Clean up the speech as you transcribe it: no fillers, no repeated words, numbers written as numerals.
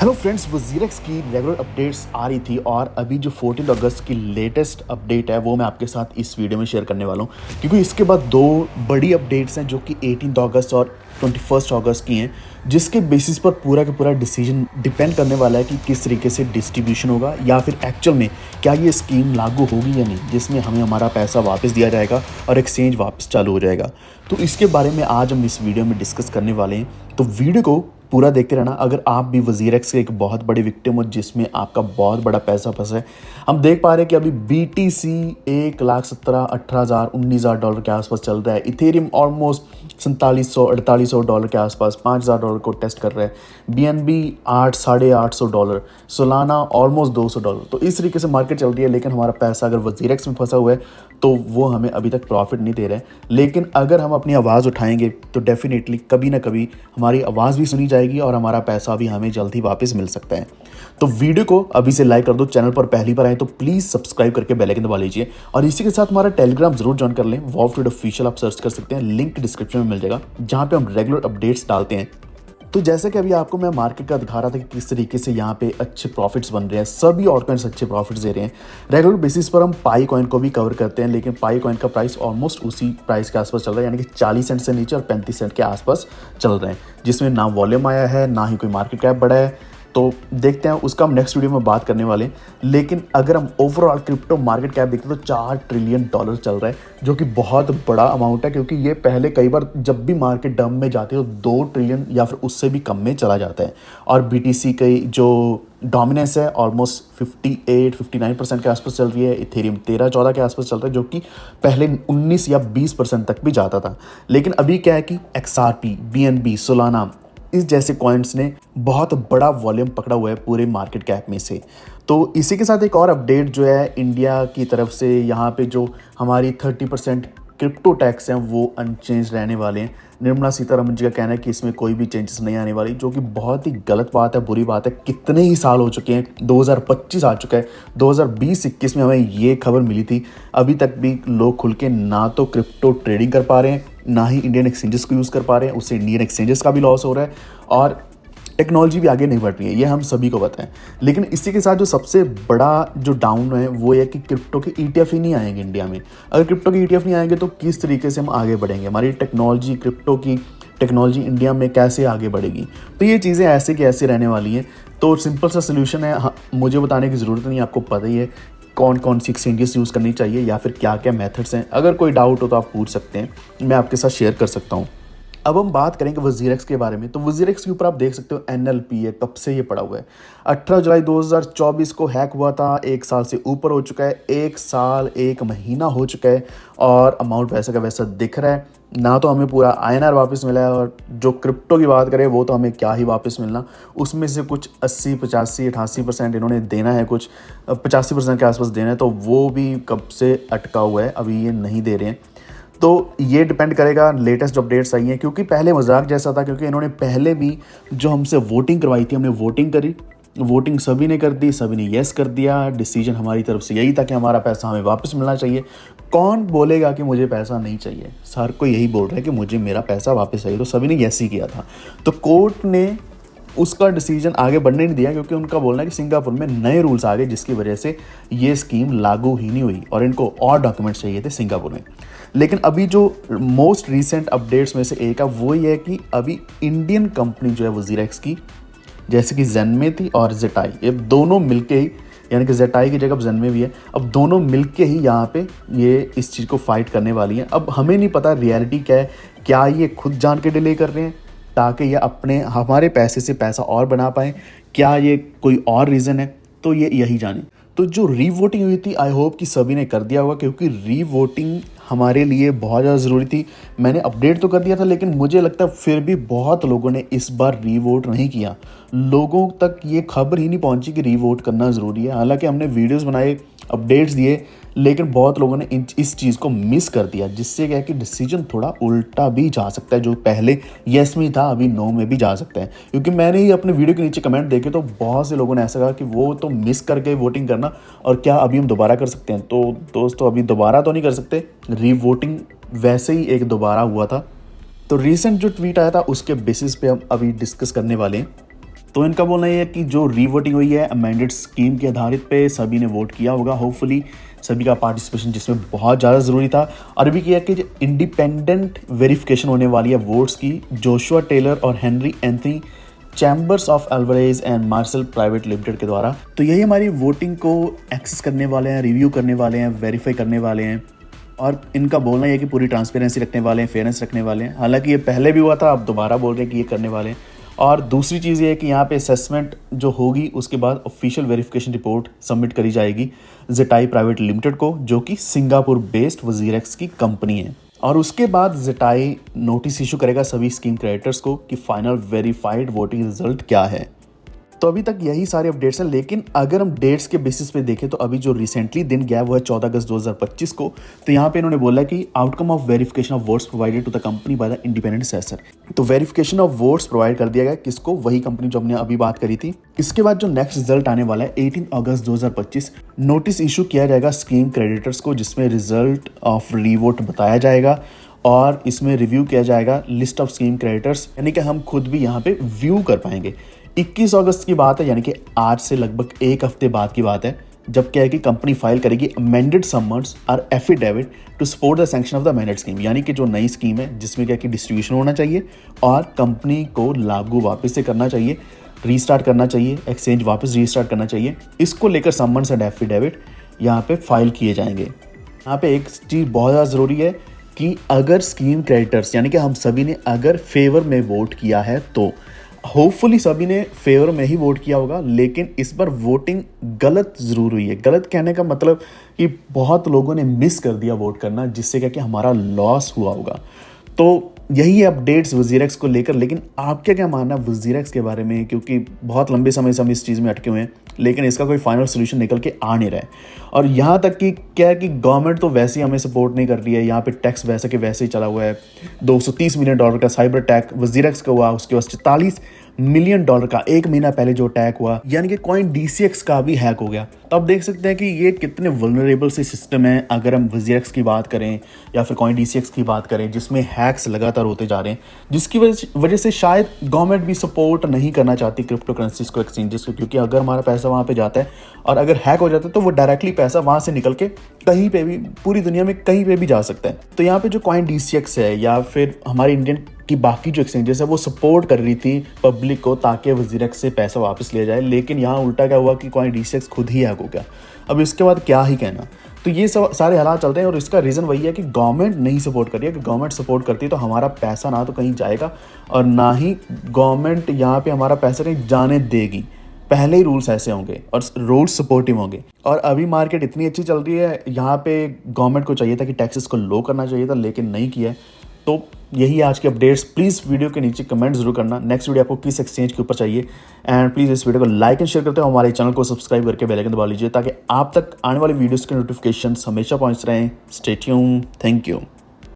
Hello friends, WazirX की regular updates आ रही थी और अभी जो 14 अगस्त की लेटेस्ट अपडेट है वो मैं आपके साथ इस वीडियो में शेयर करने वाला हूँ, क्योंकि इसके बाद दो बड़ी अपडेट्स हैं जो कि 18 अगस्त और 21 अगस्त की हैं, जिसके बेसिस पर पूरा का पूरा डिसीजन डिपेंड करने वाला है कि किस तरीके से डिस्ट्रीब्यूशन होगा या फिर एक्चुअल में क्या ये स्कीम लागू होगी या नहीं, जिसमें हमें हमारा पैसा वापस दिया जाएगा और एक्सचेंज वापस चालू हो जाएगा। तो इसके बारे में आज हम इस वीडियो में डिस्कस करने वाले हैं, तो वीडियो को पूरा देखते रहना। अगर आप भी वज़ीरेक्स के एक बहुत बड़ी विक्टिम हो जिसमें आपका बहुत बड़ा पैसा फंसा है, हम देख पा रहे हैं कि अभी BTC 1,17,18,000 $19,000 के आसपास चल रहा है। इथेरियम ऑलमोस्ट $4700-4800 के आसपास $5,000 को टेस्ट कर रहा है। BNB 800-850 dollar, Solana almost $200। तो इस तरीके से मार्केट चल रही है, लेकिन हमारा पैसा अगर वज़ीरेक्स में फंसा हुआ है तो वो हमें अभी तक प्रॉफिट नहीं दे रहे हैं। लेकिन अगर हम अपनी आवाज़ उठाएंगे तो डेफिनेटली कभी ना कभी हमारी आवाज़ भी सुनी जाएगी और हमारा पैसा भी हमें जल्दी वापस मिल सकता है। तो वीडियो को अभी से लाइक कर दो, चैनल पर पहली बार आए तो प्लीज़ सब्सक्राइब करके बेल आइकन दबा लीजिए और इसी के साथ हमारा टेलीग्राम जरूर ज्वाइन कर लें। वॉव ट्रेड ऑफिशियल आप सर्च कर सकते हैं, लिंक डिस्क्रिप्शन में मिल जाएगा, जहाँ पे हम रेगुलर अपडेट्स डालते हैं। तो जैसे कि अभी आपको मैं मार्केट का दिखा रहा था कि किस तरीके से यहाँ पे अच्छे प्रॉफिट्स बन रहे हैं, सभी ऑल्टकॉइन्स अच्छे प्रॉफिट्स दे रहे हैं। रेगुलर बेसिस पर हम पाई कॉइन को भी कवर करते हैं, लेकिन पाई कॉइन का प्राइस ऑलमोस्ट उसी प्राइस के आसपास चल रहा है, यानी कि 40 सेंट से नीचे और 35 सेंट के आसपास चल रहे हैं, जिसमें ना वॉल्यूम आया है ना ही कोई मार्केट कैप बढ़ा है। तो देखते हैं, उसका हम नेक्स्ट वीडियो में बात करने वाले हैं। लेकिन अगर हम ओवरऑल क्रिप्टो मार्केट कैप देखते हैं तो $4 ट्रिलियन चल रहा है, जो कि बहुत बड़ा अमाउंट है, क्योंकि ये पहले कई बार जब भी मार्केट डाउन में जाती है तो 2 ट्रिलियन या फिर उससे भी कम में चला जाता है। और BTC की जो डोमिनेंस है ऑलमोस्ट 58-59% के आसपास चल रही है। इथेरियम 13-14 के आसपास चल रहा है, जो कि पहले 19 या 20% तक भी जाता था। लेकिन अभी क्या है कि XRP, BNB, सोलाना इस जैसे कॉइन्स ने बहुत बड़ा वॉल्यूम पकड़ा हुआ है पूरे मार्केट कैप में से। तो इसी के साथ एक और अपडेट जो है इंडिया की तरफ से, यहाँ पे जो हमारी 30% क्रिप्टो टैक्स हैं वो अनचेंज रहने वाले हैं। निर्मला सीतारमण जी का कहना है कि इसमें कोई भी चेंजेस नहीं आने वाली, जो कि बहुत ही गलत बात है, बुरी बात है। कितने ही साल हो चुके हैं, 2025 आ चुका है, 2020-21 में हमें ये खबर मिली थी। अभी तक भी लोग खुल के ना तो क्रिप्टो ट्रेडिंग कर पा रहे हैं, ना ही इंडियन एक्सचेंजेस को यूज़ कर पा रहे हैं। उससे इंडियन एक्सचेंजेस का भी लॉस हो रहा है और टेक्नोलॉजी भी आगे नहीं बढ़ रही है, ये हम सभी को पता है। लेकिन इसी के साथ जो सबसे बड़ा जो डाउन है वो है कि क्रिप्टो के ETF ही नहीं आएंगे इंडिया में। अगर क्रिप्टो के ETF नहीं आएंगे तो किस तरीके से हम आगे बढ़ेंगे, हमारी टेक्नोलॉजी, क्रिप्टो की टेक्नोलॉजी इंडिया में कैसे आगे बढ़ेगी। तो ये चीज़ें ऐसे की ऐसे रहने वाली हैं। तो सिंपल सा सोल्यूशन है, हाँ, मुझे बताने की ज़रूरत नहीं, आपको पता ही है कौन कौन सी एक्सचेंजेस यूज़ करनी चाहिए या फिर क्या क्या मेथड्स हैं। अगर कोई डाउट हो तो आप पूछ सकते हैं, मैं आपके साथ शेयर कर सकता हूँ। अब हम बात करेंगे वज़ीरेक्स के बारे में। तो वज़ीरेक्स के ऊपर आप देख सकते हो NLP है, कब से ये पड़ा हुआ है। 18 जुलाई 2024 को हैक हुआ था, 1 साल से ऊपर हो चुका है, 1 साल 1 महीना हो चुका है और अमाउंट वैसा का वैसा दिख रहा है। ना तो हमें पूरा INR वापस मिला है, और जो क्रिप्टो की बात करें वो तो हमें क्या ही वापस मिलना, उसमें से कुछ 80, 85, 88% इन्होंने देना है, कुछ 85% के आसपास देना है, तो वो भी कब से अटका हुआ है, अभी ये नहीं दे रहे हैं। तो ये डिपेंड करेगा, लेटेस्ट अपडेट्स आई हैं, क्योंकि पहले मजाक जैसा था, क्योंकि इन्होंने पहले भी जो हमसे वोटिंग करवाई थी, हमने वोटिंग करी, वोटिंग सभी ने कर दी, सभी ने येस कर दिया। डिसीजन हमारी तरफ से यही था कि हमारा पैसा हमें वापस मिलना चाहिए। कौन बोलेगा कि मुझे पैसा नहीं चाहिए, हर कोई यही बोल रहा है कि मुझे मेरा पैसा वापस चाहिए, तो सभी ने येस ही किया था। तो कोर्ट ने उसका डिसीजन आगे बढ़ने नहीं दिया, क्योंकि उनका बोलना है कि सिंगापुर में नए रूल्स आ गए जिसकी वजह से ये स्कीम लागू ही नहीं हुई और इनको और डॉक्यूमेंट्स चाहिए थे सिंगापुर में। लेकिन अभी जो मोस्ट रीसेंट अपडेट्स में से एक है वो ये है कि अभी इंडियन कंपनी जो है वज़ीरेक्स की, जैसे कि ज़ेनमे थी और जेटाई, ये दोनों मिलके ही, यानी कि जेटाई की जगह ज़ेनमे भी है, अब दोनों मिलके ही यहाँ पे ये इस चीज़ को फाइट करने वाली हैं। अब हमें नहीं पता रियलिटी क्या है, क्या ये खुद जान के डिले कर रहे हैं ताकि ये अपने हमारे पैसे से पैसा और बना पाएँ, क्या ये कोई और रीज़न है, तो ये यही जाने। तो जो रीवोटिंग हुई थी, आई होप कि सभी ने कर दिया होगा, क्योंकि रीवोटिंग हमारे लिए बहुत ज़्यादा ज़रूरी थी। मैंने अपडेट तो कर दिया था, लेकिन मुझे लगता है फिर भी बहुत लोगों ने इस बार रीवोट नहीं किया, लोगों तक ये खबर ही नहीं पहुंची कि रीवोट करना ज़रूरी है। हालांकि हमने वीडियोस बनाए, अपडेट्स दिए, लेकिन बहुत लोगों ने इस चीज़ को मिस कर दिया, जिससे क्या है कि डिसीजन थोड़ा उल्टा भी जा सकता है। जो पहले येस में था अभी नो में भी जा सकता है, क्योंकि मैंने ही अपने वीडियो के नीचे कमेंट देखे तो बहुत से लोगों ने ऐसा कहा कि वो तो मिस करके वोटिंग करना, और क्या अभी हम दोबारा कर सकते हैं। तो दोस्तों, अभी दोबारा तो नहीं कर सकते, रीवोटिंग वैसे ही एक दोबारा हुआ था। तो रिसेंट जो ट्वीट आया था उसके बेसिस पे हम अभी डिस्कस करने वाले हैं। तो इनका बोलना ये है कि जो रीवोटिंग हुई है अमेंडेड स्कीम के आधारित पे सभी ने वोट किया होगा। होपफुली सभी का पार्टिसिपेशन जिसमें बहुत ज़्यादा ज़रूरी था। और अभी किया कि इंडिपेंडेंट वेरिफिकेशन होने वाली है वोट्स की जोशुआ टेलर और Henry Anthony Chambers of Alvarez and Marshal private limited के द्वारा। तो यही हमारी वोटिंग को एक्सेस करने वाले हैं, रिव्यू करने वाले हैं, वेरीफाई करने वाले हैं और इनका बोलना ये है कि पूरी ट्रांसपेरेंसी रखने वाले हैं, फेयरनेस रखने वाले हैं। हालांकि ये पहले भी हुआ था, अब दोबारा बोल रहे हैं कि ये करने वाले हैं। और दूसरी चीज़ ये है कि यहाँ पे असेसमेंट जो होगी उसके बाद ऑफिशियल वेरिफिकेशन रिपोर्ट सबमिट करी जाएगी ज़ेटाई प्राइवेट लिमिटेड को, जो कि सिंगापुर बेस्ड वजीरेक्स की कंपनी है। और उसके बाद ज़ेटाई नोटिस इशू करेगा सभी स्कीम क्रिएटर्स को कि फाइनल वेरीफाइड वोटिंग रिजल्ट क्या है। तो अभी तक यही सारे अपडेट्स हैं, लेकिन अगर हम डेट्स के बेसिस पे देखें तो अभी जो रिसेंटली दिन गया वो है 14 अगस्त 2025 को। तो यहाँ पे इन्होंने बोला कि outcome of verification of votes provided to the company by the independent assessor. तो वेरिफिकेशन ऑफ वोट्स प्रोवाइड कर दिया गया किसको, वही कंपनी जो हमने अभी बात करी थी। इसके बाद जो नेक्स्ट रिजल्ट आने वाला है 18 अगस्त 2025 नोटिस इशू किया जाएगा स्कीम क्रेडिटर्स को, जिसमें रिजल्ट ऑफ रीवोट बताया जाएगा और इसमें रिव्यू किया जाएगा लिस्ट ऑफ स्कीम क्रेडिटर्स, यानी कि हम खुद भी यहाँ पे व्यू कर पाएंगे। 21 अगस्त की बात है, यानी कि आज से लगभग एक हफ्ते बाद की बात है, जब क्या है कि कंपनी फाइल करेगी अमेंडेड समन्स और affidavit to support the sanction of the amended scheme, यानी कि जो नई स्कीम है जिसमें क्या कि डिस्ट्रीब्यूशन होना चाहिए और कंपनी को लागू वापस से करना चाहिए, रीस्टार्ट करना चाहिए, एक्सचेंज वापस रीस्टार्ट करना चाहिए। इसको लेकर समन्स एंड एफिडेविट यहाँ पे फाइल किए जाएंगे। यहाँ पे एक चीज़ बहुत ज़्यादा ज़रूरी है कि अगर स्कीम क्रेडिटर्स यानी कि हम सभी ने अगर फेवर में वोट किया है तो होपफुली सभी ने फेवर में ही वोट किया होगा, लेकिन इस बार वोटिंग गलत ज़रूर हुई है। गलत कहने का मतलब कि बहुत लोगों ने मिस कर दिया वोट करना, जिससे क्या कि हमारा लॉस हुआ होगा। तो यही है अपडेट्स वजीरेक्स को लेकर। लेकिन आपका क्या मानना है वजीरेक्स के बारे में, क्योंकि बहुत लंबे समय से हम इस चीज़ में अटके हुए हैं, लेकिन इसका कोई फाइनल सोल्यूशन निकल के आ नहीं रहा है। और यहाँ तक कि क्या है कि गवर्नमेंट तो वैसे ही हमें सपोर्ट नहीं कर रही है, यहाँ पे टैक्स वैसे के वैसे ही चला हुआ है। $230 मिलियन का साइबर अटैक वजीरेक्स का हुआ, उसके बाद $44 मिलियन का एक महीना पहले जो अटैक हुआ, यानी कि कॉइन DCX का भी हैक हो गया। तो आप देख सकते हैं कि ये कितने वल्नरेबल से सिस्टम है। अगर हम वजीरेक्स की बात करें या फिर कॉइन DCX की बात करें, जिसमें हैक्स लगातार होते जा रहे हैं, जिसकी वजह से शायद गवर्नमेंट भी सपोर्ट नहीं करना चाहती क्रिप्टो करेंसीज को, एक्सचेंजेस को, क्योंकि अगर हमारा पैसा वहाँ पे जाता है और अगर हैक हो जाता है तो वो डायरेक्टली पैसा वहाँ से निकल के कहीं पे भी पूरी दुनिया में कहीं पे भी जा सकता है। तो यहाँ पे जो कॉइन DCX है या फिर हमारी इंडियन की बाकी जो एक्सचेंजेस है वो सपोर्ट कर रही थी पब्लिक को ताकि वजीरेक्स से पैसा वापस लिया जाए, लेकिन यहाँ उल्टा क्या हुआ कि कॉइन DCX खुद ही हैक हो गया। अब इसके बाद क्या ही कहना। तो ये सब सारे हालात चलते हैं और इसका रीज़न वही है कि गवर्नमेंट नहीं सपोर्ट कर रही है। कि गवर्नमेंट सपोर्ट करती है तो हमारा पैसा ना तो कहीं जाएगा और ना ही गवर्नमेंट यहाँ पे हमारा पैसा कहीं जाने देगी। पहले ही रूल्स ऐसे होंगे और रूल्स सपोर्टिव होंगे। और अभी मार्केट इतनी अच्छी चल रही है, यहाँ पे गवर्नमेंट को चाहिए था कि टैक्सेस को लो करना चाहिए था, लेकिन नहीं किया है। तो यही आज के अपडेट्स। प्लीज़ वीडियो के नीचे कमेंट जरूर करना नेक्स्ट वीडियो आपको किस एक्सचेंज के ऊपर चाहिए। एंड प्लीज़ इस वीडियो को लाइक एंड शेयर करते हो, हमारे चैनल को सब्सक्राइब करके बेल आइकन दबा लीजिए ताकि आप तक आने वाली वीडियोस के नोटिफिकेशन हमेशा पहुंच रहे हैं। Stay tuned. Thank you.